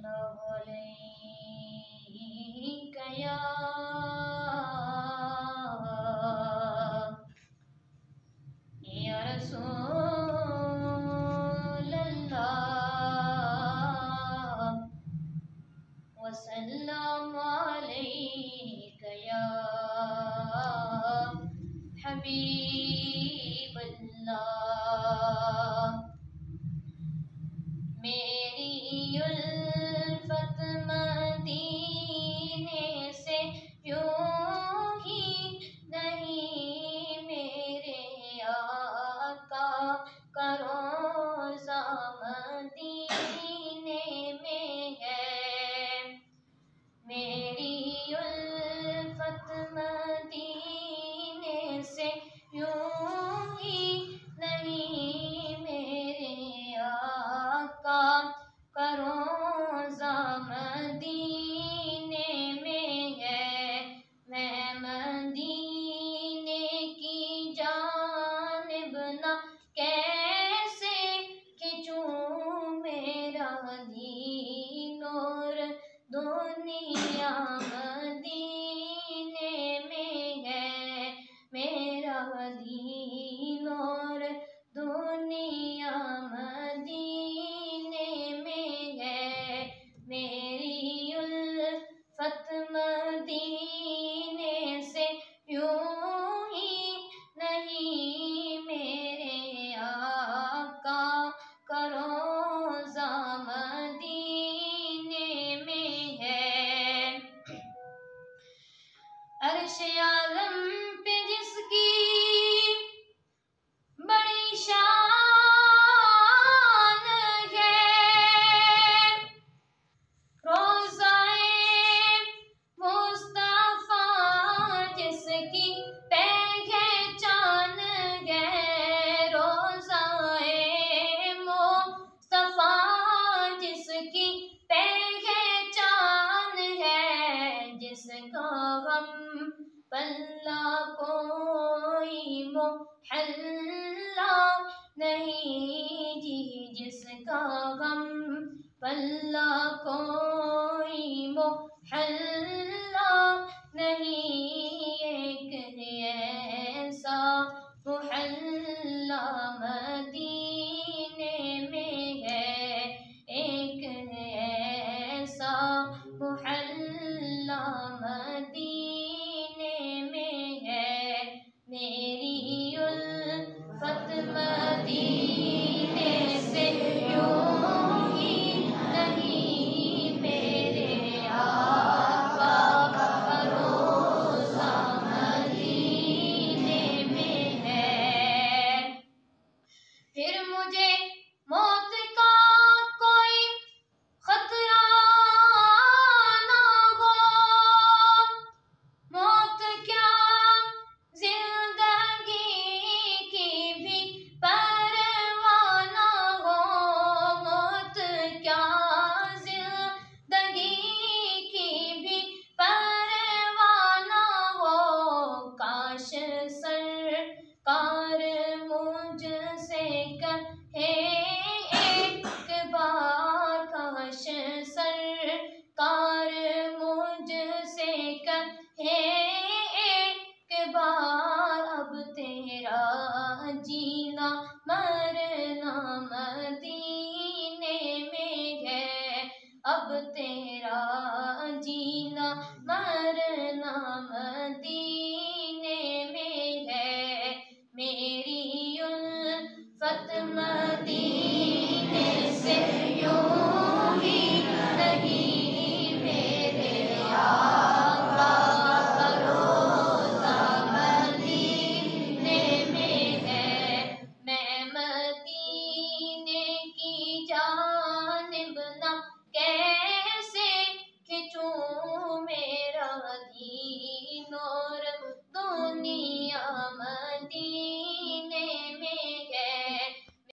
الله عليك يا رسول الله وسلم عليك يا حبیب اللہ میری الفت مدینے سے یوں ہی نہیں میرے آقا کا روضہ مدینے میں ہے میری الفت مدینے سے یوں ہی نہیں میرے آقا کا روضہ مدینے میں ہے میں مدینے کی جانب نہ کیسے کھنچوں میرا دین اور دنیا مدینے میں ہے میرا دین اور دنیا مدینے میں ہے میری الفت مدینے سے یوں ہی نہیں میرے آقا کا روضہ مدینے میں ہے عرش عالم پہ جس کی بڑی شان ہے روضہ مصطفیٰ جس کی پہچان ہے روضہ مصطفیٰ جس کی پہچان ہے جس کا غم پلہ کوئی محلہ نہیں جی جس کا غم پلہ کوئی محلہ نہیں ایک ایسا محلہ مدینے میں ہے ایک ایسا محلہ مدینے میں ہے میری الفت مدینے سے یوں ہی نہیں میرے آقا کا روضہ مدینے میں ہے پھر مجھے موت کا کوئی خطرہ نہ ہو موت کیا زندگی کی بھی پرواہ نہ ہو موت کیا زندگی کی بھی پرواہ نہ ہو کاش سرکار مجھ سے کہے ایک بار کاش سرکار مجھ سے کہے ایک بار اب تیرا جینا مرنا مدینے میں ہے اب تیرا